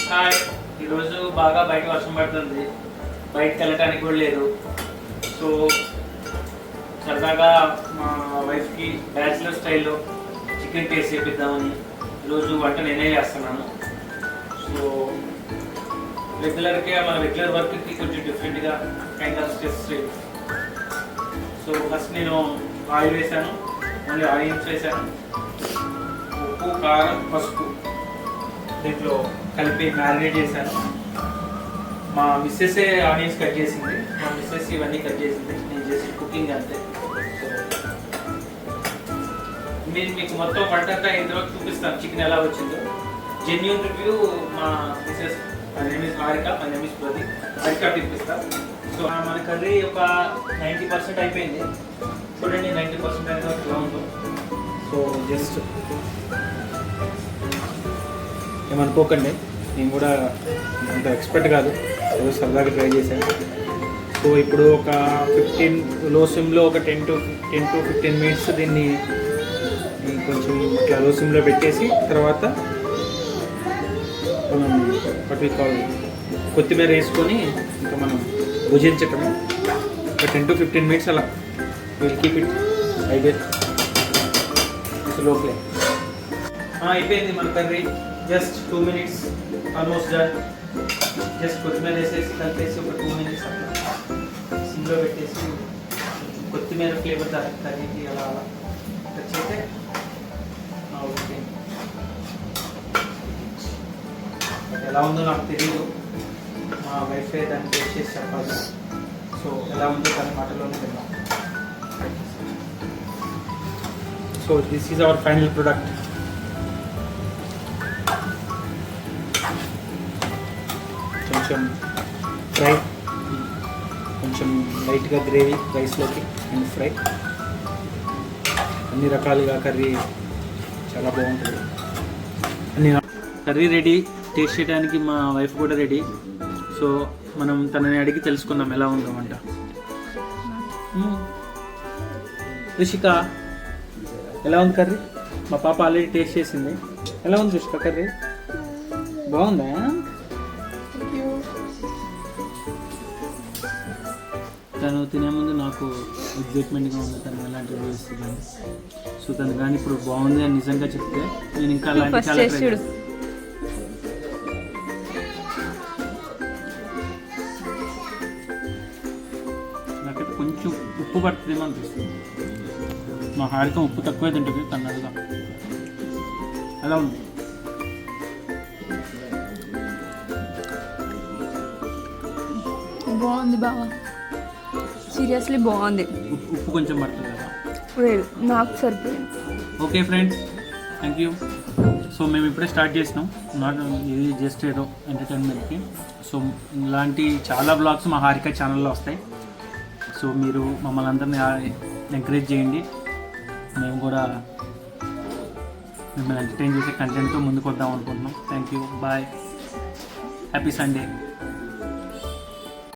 Hi, ఈరోజు బాగా బయట వర్షం పడుతుంది, బయటకు వెళ్ళటానికి కూడా లేదు. సో సరదాగా మా వైఫ్కి బ్యాచిలర్ స్టైల్లో చికెన్ టేస్ట్ చేపిద్దామని ఈరోజు వంట నేనే చేస్తున్నాను. సో మన రెగ్యులర్ వర్క్కి కొంచెం డిఫరెంట్గా kind of stress. So first నేను ఆయిల్ వేసాను, ఓన్లీ ఆనియన్స్ వేసాను, ఉప్పు, కారం, పసుపు దీంట్లో కలిపి మ్యారినేట్ చేశాను. మా మిస్సెస్ ఆనియన్స్ కట్ చేసింది, మా మిస్సెస్ ఇవన్నీ కట్ చేసింది, నేను చేసి కుకింగ్ అంతే. నేను మీకు మొత్తం వంట అంతా ఇంతవరకు చూపిస్తాను, చికెన్ ఎలా వచ్చిందో. జెన్యూన్ రివ్యూ మా missus, my name is Harika, my name is Pradeep, Harika తిప్పిస్తాను. సో మన కర్రీ ఒక 90% అయిపోయింది. చూడండి 90% అయిన వరకు ఎలా ఉందో. సో జస్ట్ ఏమనుకోకండి, నేను కూడా అంత ఎక్స్పర్ట్ కాదు, ఏదో సరదాగా ట్రై చేశాను. సో ఇప్పుడు ఒక 15 లో సిమ్లో ఒక 10 to 15 మినిట్స్ దీన్ని కొంచెం ఇట్లా లో సిమ్లో పెట్టేసి తర్వాత మనం కొత్తిమీర వేసుకొని ఇంకా మనం భుజించటమే. ఒక 10 to 15 మినిట్స్ అలా విల్ కీప్ ఇట్ అయితే లో ఫ్లేమ్. అయిపోయింది మన curry, just 2 minutes almost done. Just కొత్తిమీర వేసేసి కలిపేసి ఒక 2 minutes అట్లా సిమ్లో పెట్టేసి కొత్తిమీర ఫ్లేవర్ కర్రీకి అలా అలా టచ్ అయితే ఓకే. ఎలా ఉందో నాకు తెలియదు, మా వైఫే దాన్ని టేస్ట్ చేసి చెప్పాలి. సో ఎలా ఉందో దాని మాటలోనే తిన్నాం. So this is our final product. కొంచెం ఫ్రై, కొంచెం లైట్గా గ్రేవీ రైస్లోకి అండ్ ఫ్రై, అన్ని రకాలుగా కర్రీ చాలా బాగుంటుంది. అన్ని కర్రీ రెడీ, టేస్ట్ చేయడానికి మా వైఫ్ కూడా రెడీ. సో మనం తనని అడిగి తెలుసుకుందాం ఎలా ఉందో వంట. రుషిక ఎలా ఉంది కర్రీ? మా పాప ఆల్రెడీ టేస్ట్ చేసింది. ఎలా ఉంది రుషిక కర్రీ? బాగుందా? తను తినే ముందు నాకు ఎగ్జైట్మెంట్గా ఉంది, తను ఎలాంటి రివ్యూ ఇస్తుంది. సో తను కానీ ఇప్పుడు బాగుంది అని నిజంగా చెప్తే నేను ఇంకా అలాంటి చాలా నాకైతే కొంచెం ఉప్పు పడుతుందేమో అనిపిస్తుంది. మా హారిక ఉప్పు తక్కువే తింటుంది, తను అడుగుదా. ఎలా ఉంది? బాగుంది బాగా, సీరియస్లీ బాగుంది. ఉప్పు కొంచెం పడుతుంది కదా, లేదు నాకు సరిపోయింది. Okay friends, thank you. So మేము ఇప్పుడే స్టార్ట్ చేసినాం, నాట్ ఇది జస్ట్ ఏదో ఎంటర్టైన్మెంట్కి. సో ఇలాంటి చాలా బ్లాగ్స్ మా హారిక ఛానల్లో వస్తాయి. సో మీరు మమ్మల్ని అందరినీ ఎంకరేజ్ చేయండి, మేము కూడా మిమ్మల్ని ఎంటర్టైన్ చేసే కంటెంట్తో ముందుకు వద్దాం అనుకుంటున్నాం. Thank you, bye, happy Sunday.